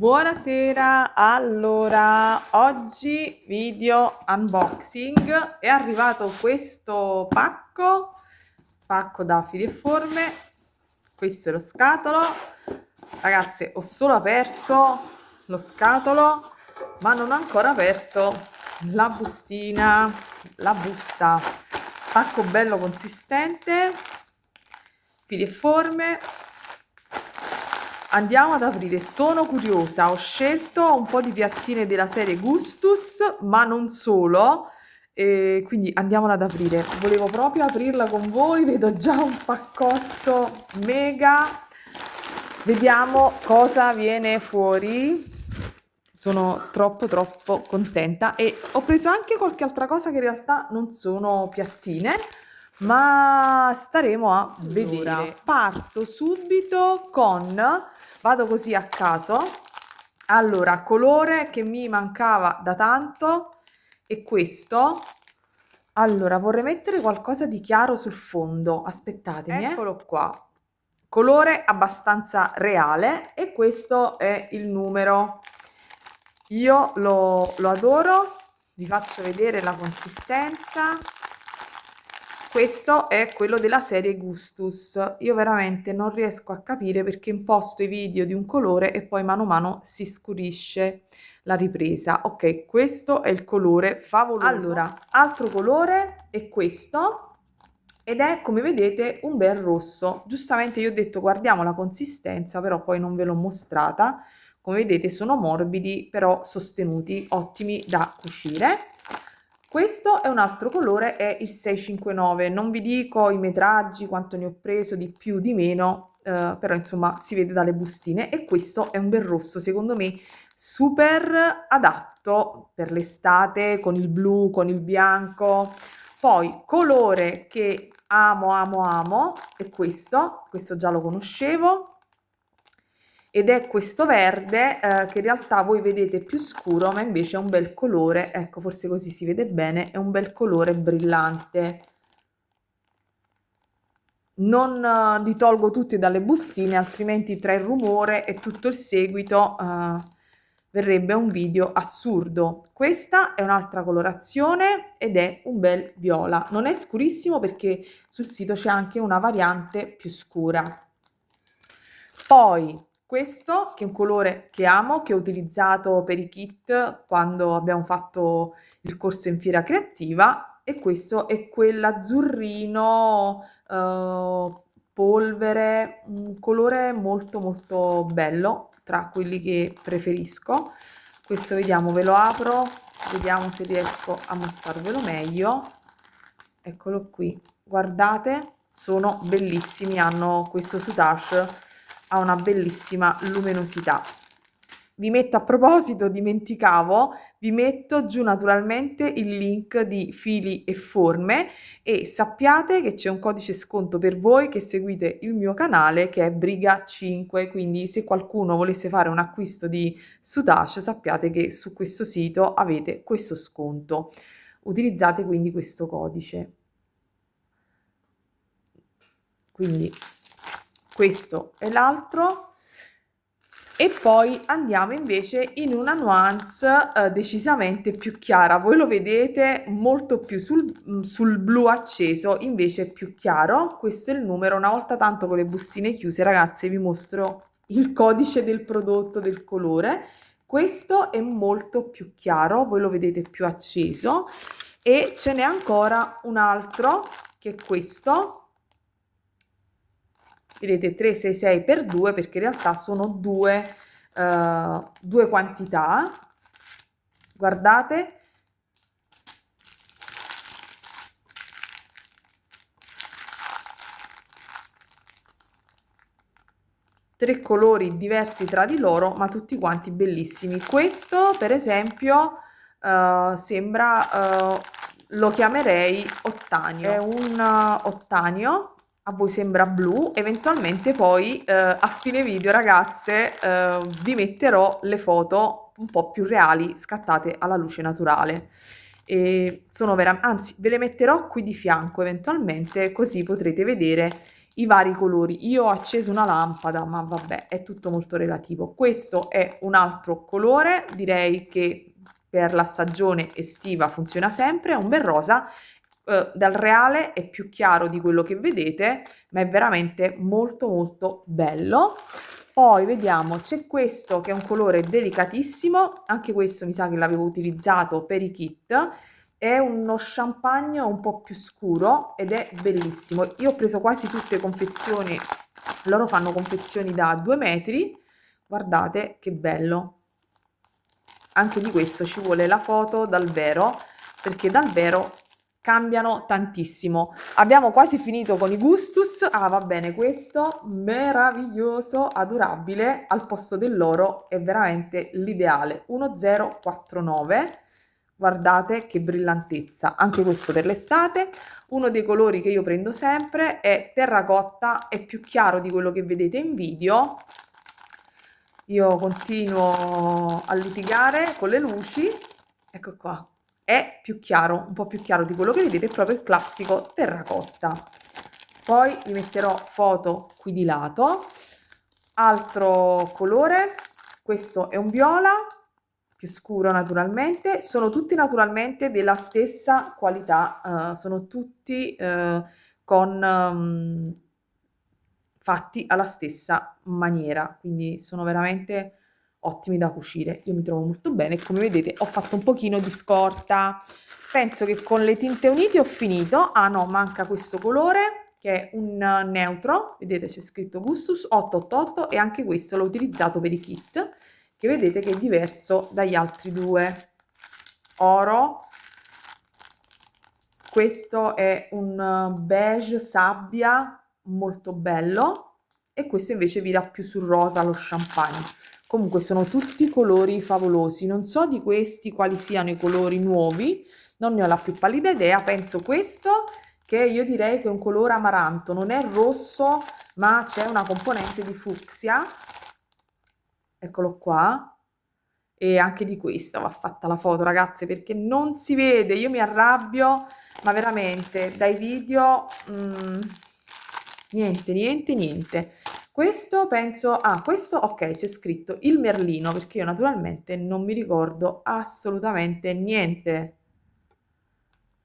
Buonasera, allora oggi video unboxing. È arrivato questo pacco da fili e forme. Questo è lo scatolo. Ragazze, ho solo aperto lo scatolo ma non ho ancora aperto la bustina, la busta. Pacco bello consistente, fili e forme. Andiamo ad aprire, sono curiosa, ho scelto un po' di piattine della serie Gustus, ma non solo, quindi andiamola ad aprire. Volevo proprio aprirla con voi, vedo già un paccozzo mega, vediamo cosa viene fuori. Sono troppo contenta e ho preso anche qualche altra cosa che in realtà non sono piattine, ma staremo a vedere. Parto subito con, vado così a caso, allora, colore che mi mancava da tanto è questo. Allora, vorrei mettere qualcosa di chiaro sul fondo, aspettatemi, eccolo qua, colore abbastanza reale e questo è il numero. Io lo adoro, vi faccio vedere la consistenza. Questo è quello della serie Gustus. Io veramente non riesco a capire perché imposto i video di un colore e poi mano a mano si scurisce la ripresa. Ok, questo è il colore favoloso. Allora, altro colore è questo ed è, come vedete, un bel rosso. Giustamente io ho detto guardiamo la consistenza, però poi non ve l'ho mostrata. Come vedete sono morbidi però sostenuti, ottimi da cucire. Questo è un altro colore, è il 659, non vi dico i metraggi, quanto ne ho preso, di più, di meno, però insomma si vede dalle bustine. E questo è un bel rosso, secondo me super adatto per l'estate, con il blu, con il bianco. Poi colore che amo è questo già lo conoscevo. Ed è questo verde che in realtà voi vedete più scuro, ma invece è un bel colore, ecco, forse così si vede bene, è un bel colore brillante. Non li tolgo tutti dalle bustine, altrimenti tra il rumore e tutto il seguito verrebbe un video assurdo. Questa è un'altra colorazione ed è un bel viola. Non è scurissimo perché sul sito c'è anche una variante più scura. Poi questo, che è un colore che amo, che ho utilizzato per i kit quando abbiamo fatto il corso in fiera creativa, e questo è quell'azzurrino polvere, un colore molto bello, tra quelli che preferisco. Questo vediamo, ve lo apro, vediamo se riesco a mostrarvelo meglio. Eccolo qui, guardate, sono bellissimi, hanno questo soutache, ha una bellissima luminosità. Vi metto, a proposito, dimenticavo, vi metto giù naturalmente il link di fili e forme e sappiate che c'è un codice sconto per voi che seguite il mio canale che è Briga5, quindi se qualcuno volesse fare un acquisto di soutache sappiate che su questo sito avete questo sconto. Utilizzate quindi questo codice. Quindi questo è l'altro. E poi andiamo invece in una nuance decisamente più chiara. Voi lo vedete molto più sul blu acceso, invece è più chiaro. Questo è il numero. Una volta tanto con le bustine chiuse, ragazze, vi mostro il codice del prodotto, del colore. Questo è molto più chiaro, voi lo vedete più acceso. E ce n'è ancora un altro, che è questo. Vedete 366 per 2 perché in realtà sono due quantità. Guardate, tre colori diversi tra di loro ma tutti quanti bellissimi. Questo per esempio sembra, lo chiamerei ottanio, è un ottanio. A voi sembra blu, eventualmente poi a fine video, ragazze, vi metterò le foto un po' più reali scattate alla luce naturale. E sono veramente, anzi ve le metterò qui di fianco eventualmente, così potrete vedere i vari colori. Io ho acceso una lampada, ma vabbè, è tutto molto relativo. Questo è un altro colore, direi che per la stagione estiva funziona sempre, è un bel rosa. Dal reale è più chiaro di quello che vedete, ma è veramente molto molto bello. Poi vediamo, c'è questo che è un colore delicatissimo, anche questo mi sa che l'avevo utilizzato per i kit, è uno champagne un po' più scuro ed è bellissimo. Io ho preso quasi tutte confezioni, loro fanno confezioni da 2 metri, guardate che bello. Anche di questo ci vuole la foto dal vero, perché dal vero cambiano tantissimo. Abbiamo quasi finito con i Gustus. Ah, va bene, questo meraviglioso, adorabile, al posto dell'oro è veramente l'ideale. 1049. Guardate che brillantezza, anche questo per l'estate. Uno dei colori che io prendo sempre è terracotta, è più chiaro di quello che vedete in video. Io continuo a litigare con le luci, ecco qua, è più chiaro, un po' più chiaro di quello che vedete, è proprio il classico terracotta. Poi vi metterò foto qui di lato. Altro colore, questo è un viola, più scuro naturalmente, sono tutti naturalmente della stessa qualità, sono tutti fatti alla stessa maniera, quindi sono veramente ottimi da cucire. Io mi trovo molto bene, come vedete ho fatto un pochino di scorta. Penso che con le tinte unite ho finito. Ah no, manca questo colore che è un neutro, vedete c'è scritto Gustus 888 e anche questo l'ho utilizzato per i kit, che vedete che è diverso dagli altri due. Oro, questo è un beige sabbia molto bello e questo invece vira più sul rosa, lo champagne. Comunque sono tutti colori favolosi, non so di questi quali siano i colori nuovi, non ne ho la più pallida idea. Penso questo, che io direi che è un colore amaranto, non è rosso ma c'è una componente di fucsia, eccolo qua. E anche di questa va fatta la foto, ragazze, perché non si vede, io mi arrabbio, ma veramente dai video niente, niente, niente. Questo penso, ah, questo ok, c'è scritto il merlino, perché io naturalmente non mi ricordo assolutamente niente.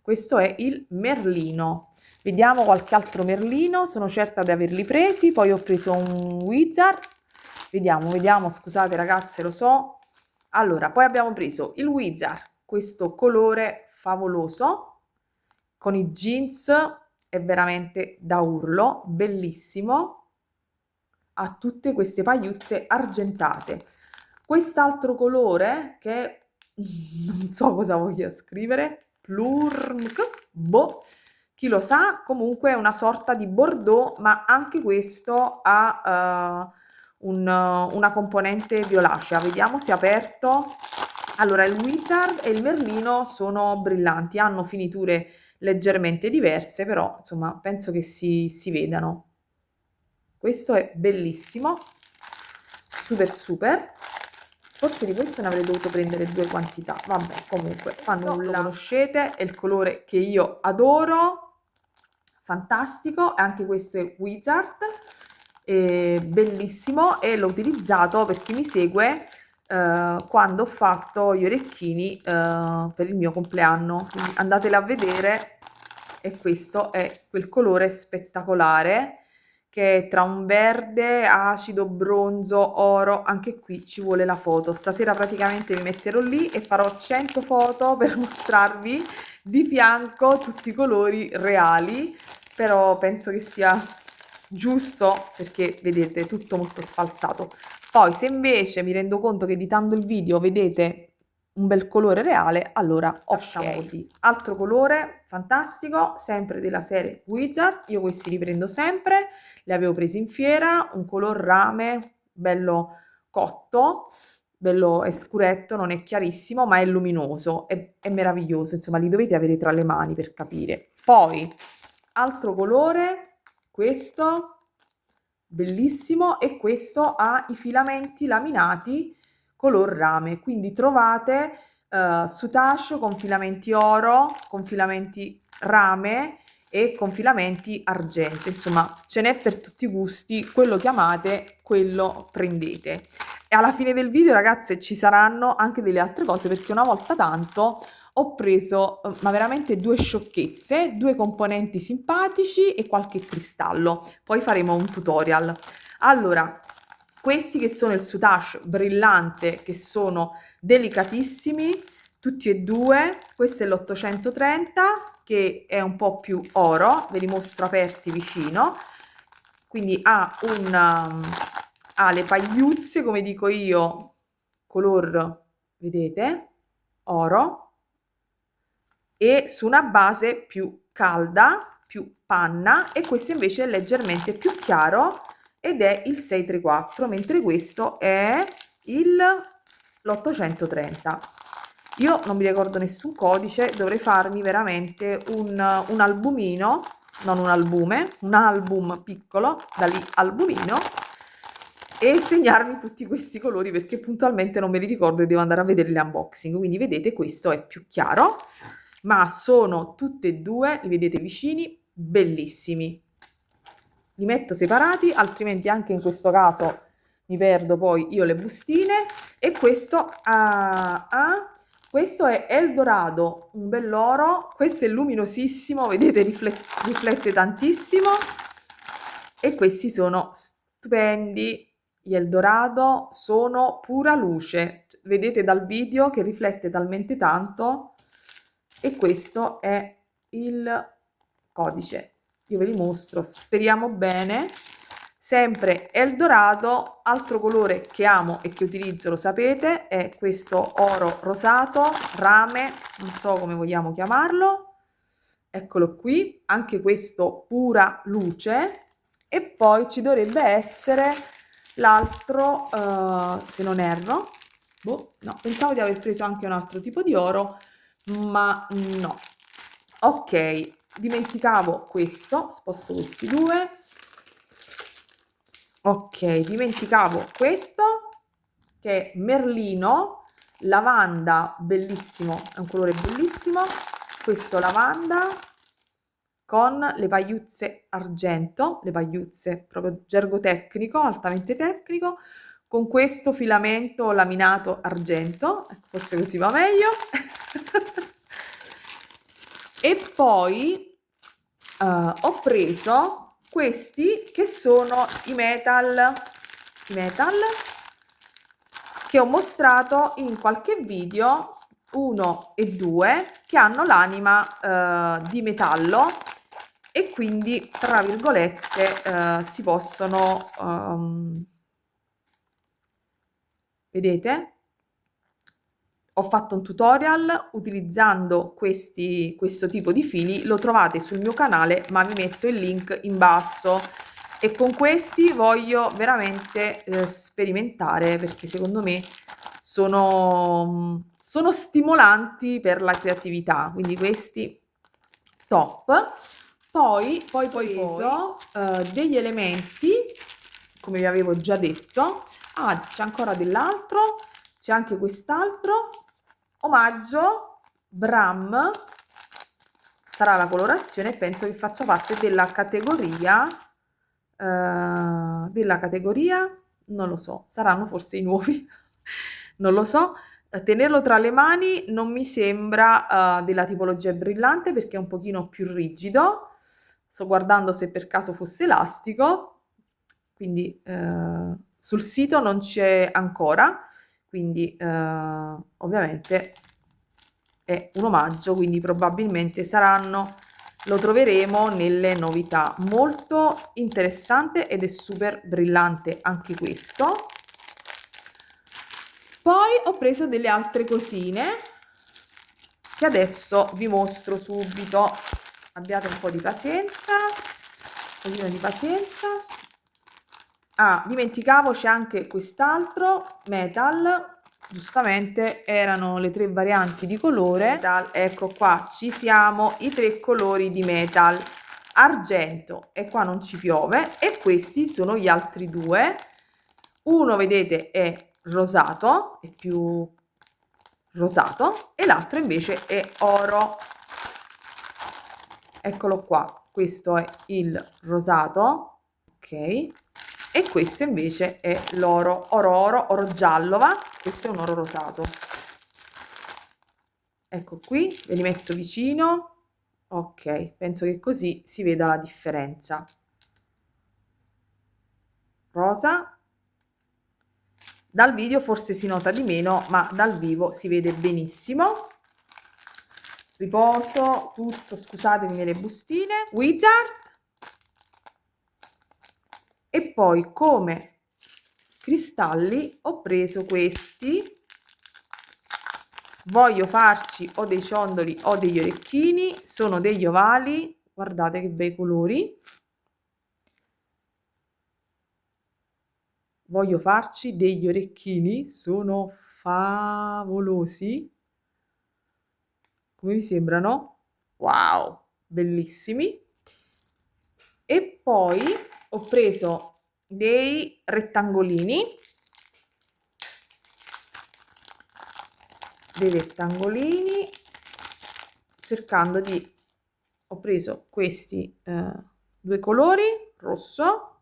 Questo è il merlino. Vediamo qualche altro merlino, sono certa di averli presi. Poi ho preso un wizard, vediamo, vediamo, scusate ragazze, lo so. Allora, poi abbiamo preso il wizard, questo colore favoloso con i jeans, è veramente da urlo, bellissimo, ha tutte queste pagliuzze argentate. Quest'altro colore che non so cosa voglia scrivere, plurmc, boh, chi lo sa, comunque è una sorta di bordeaux, ma anche questo ha una componente violacea. Vediamo se è aperto. Allora, il Wizard e il Merlino sono brillanti, hanno finiture leggermente diverse, però insomma penso che si vedano. Questo è bellissimo, super super. Forse di questo ne avrei dovuto prendere 2 quantità, vabbè, comunque fa nulla. Lo conoscete, è il colore che io adoro, fantastico, e anche questo è Wizard, bellissimo, e l'ho utilizzato per chi mi segue quando ho fatto gli orecchini per il mio compleanno, quindi andatela a vedere, e questo è quel colore spettacolare che è tra un verde, acido, bronzo, oro. Anche qui ci vuole la foto. Stasera praticamente mi metterò lì e farò 100 foto per mostrarvi di fianco tutti i colori reali, però penso che sia giusto perché vedete tutto molto sfalsato. Poi se invece mi rendo conto che editando il video vedete un bel colore reale, allora lasciamo così. Altro colore fantastico, sempre della serie Wizard, io questi li prendo sempre, li avevo presi in fiera, un color rame bello cotto, bello è scuretto, non è chiarissimo ma è luminoso, è meraviglioso, insomma li dovete avere tra le mani per capire. Poi altro colore, questo bellissimo, e questo ha i filamenti laminati color rame, quindi trovate soutache con filamenti oro, con filamenti rame, e con filamenti argento, insomma ce n'è per tutti i gusti, quello chiamate, quello prendete. E alla fine del video, ragazze, ci saranno anche delle altre cose, perché una volta tanto ho preso, ma veramente due sciocchezze, due componenti simpatici e qualche cristallo. Poi faremo un tutorial. Allora, questi che sono il soutache brillante, che sono delicatissimi, tutti e due. Questo è l'830, che è un po' più oro, ve li mostro aperti vicino. Quindi ha le pagliuzze, come dico io, color, vedete, oro, e su una base più calda, più panna, e questo invece è leggermente più chiaro ed è il 634, mentre questo è l'830. Io non mi ricordo nessun codice, dovrei farmi veramente un albumino, non un albume, un album piccolo, da lì albumino, e segnarmi tutti questi colori, perché puntualmente non me li ricordo e devo andare a vedere le unboxing. Quindi vedete, questo è più chiaro, ma sono tutte e due, li vedete vicini, bellissimi. Li metto separati, altrimenti anche in questo caso mi perdo poi io le bustine. E questo questo è Eldorado, un bell'oro, questo è luminosissimo, vedete, riflette tantissimo, e questi sono stupendi. Gli Eldorado sono pura luce, vedete dal video che riflette talmente tanto. E questo è il codice, io ve li mostro, speriamo bene. Sempre Eldorado. Altro colore che amo e che utilizzo, lo sapete, è questo oro rosato, rame, non so come vogliamo chiamarlo, eccolo qui, anche questo pura luce. E poi ci dovrebbe essere l'altro, se non erro, boh, no, pensavo di aver preso anche un altro tipo di oro, ma no. Ok, dimenticavo questo, sposto questi due. Ok, dimenticavo questo, che è merlino, lavanda, bellissimo, è un colore bellissimo. Questo lavanda con le pagliuzze argento, le pagliuzze proprio gergo tecnico, altamente tecnico, con questo filamento laminato argento, forse così va meglio. E poi ho preso questi che sono i metal che ho mostrato in qualche video, 1 e 2, che hanno l'anima di metallo, e quindi tra virgolette si possono vedete, ho fatto un tutorial utilizzando questo tipo di fili, lo trovate sul mio canale, ma vi metto il link in basso. E con questi voglio veramente sperimentare, perché secondo me sono stimolanti per la creatività, quindi questi top. Poi ho preso degli elementi, come vi avevo già detto. C'è ancora dell'altro, c'è anche quest'altro omaggio Bram, sarà la colorazione, penso che faccia parte della categoria non lo so, saranno forse i nuovi non lo so. Tenerlo tra le mani non mi sembra della tipologia brillante, perché è un pochino più rigido. Sto guardando se per caso fosse elastico, quindi sul sito non c'è ancora, quindi ovviamente è un omaggio, quindi probabilmente lo troveremo nelle novità. Molto interessante ed è super brillante anche questo. Poi ho preso delle altre cosine che adesso vi mostro subito. Abbiate un po' di pazienza, un pochino di pazienza. Dimenticavo, c'è anche quest'altro metal, giustamente erano le 3 varianti di colore. Metal, ecco qua, ci siamo, i 3 colori di metal, argento, e qua non ci piove, e questi sono gli altri due. Uno, vedete, è rosato, è più rosato, e l'altro invece è oro. Eccolo qua, questo è il rosato, ok, e questo invece è l'oro, oro giallo, va? Questo è un oro rosato. Ecco qui, ve li metto vicino. Ok, penso che così si veda la differenza. Rosa. Dal video forse si nota di meno, ma dal vivo si vede benissimo. Riposo, tutto, scusatemi le bustine. Wizard. E poi come cristalli ho preso questi. Voglio farci o dei ciondoli o degli orecchini, sono degli ovali, guardate che bei colori. Voglio farci degli orecchini, sono favolosi. Come vi sembrano? Wow, bellissimi. E poi ho preso dei rettangolini, cercando di, ho preso questi due colori, rosso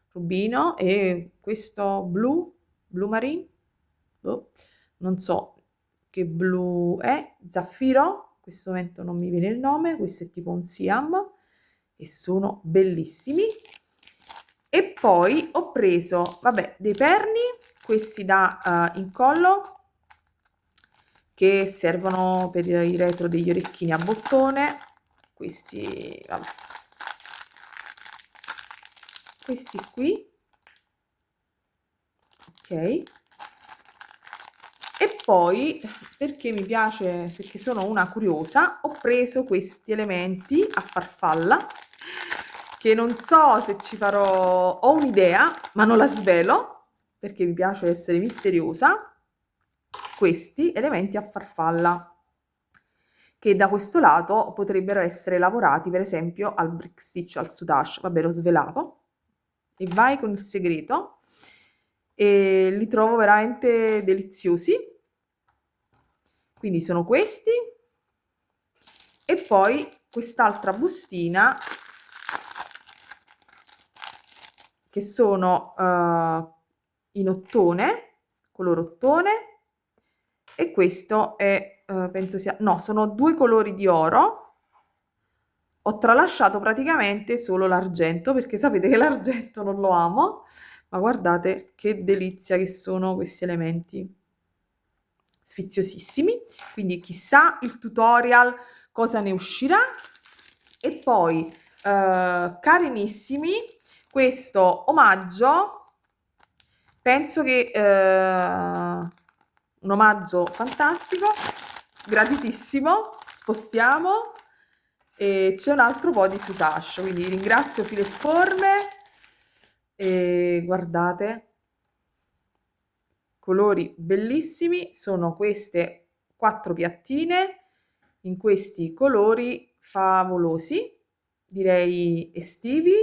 rubino e questo blu marine, non so che blu è, zaffiro, in questo momento non mi viene il nome, questo è tipo un siam e sono bellissimi. E poi ho preso, vabbè, dei perni, questi da incollo, che servono per i retro degli orecchini a bottone, questi, vabbè, questi qui, ok. E poi, perché mi piace, perché sono una curiosa, ho preso questi elementi a farfalla, che non so se ci farò, ho un'idea, ma non la svelo, perché mi piace essere misteriosa. Questi elementi a farfalla, che da questo lato potrebbero essere lavorati per esempio al brick stitch, al soutache, vabbè l'ho svelato, e vai con il segreto, e li trovo veramente deliziosi. Quindi sono questi, e poi quest'altra bustina, che sono in ottone, color ottone, e questo è, penso sia, no, sono due colori di oro. Ho tralasciato praticamente solo l'argento, perché sapete che l'argento non lo amo, ma guardate che delizia che sono questi elementi, sfiziosissimi. Quindi chissà il tutorial cosa ne uscirà. E poi carinissimi, questo omaggio, penso che un omaggio fantastico, gratitissimo. Spostiamo e c'è un altro po' di soutache, quindi ringrazio Fil e Forme. E guardate, colori bellissimi, sono queste 4 piattine in questi colori favolosi, direi estivi,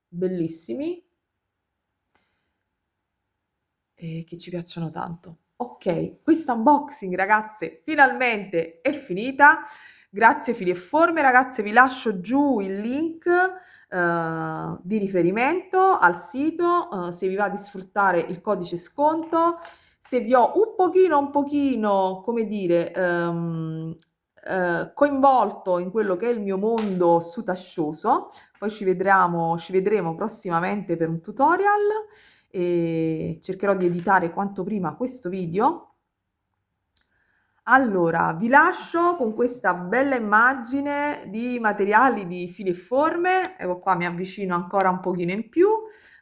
bellissimi e che ci piacciono tanto. Ok, questo unboxing ragazze finalmente è finita. Grazie Fili e Forme, ragazze, vi lascio giù il link di riferimento al sito, se vi va di sfruttare il codice sconto. Se vi ho un pochino, come dire, coinvolto in quello che è il mio mondo sutascioso, poi ci vedremo prossimamente per un tutorial e cercherò di editare quanto prima questo video. Allora, vi lascio con questa bella immagine di materiali di Fili e Forme. Ecco qua, mi avvicino ancora un pochino in più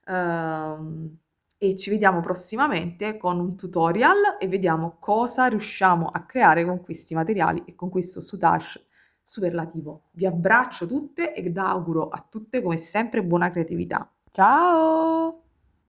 e ci vediamo prossimamente con un tutorial e vediamo cosa riusciamo a creare con questi materiali e con questo soutache superlativo. Vi abbraccio tutte ed auguro a tutte come sempre buona creatività. Ciao!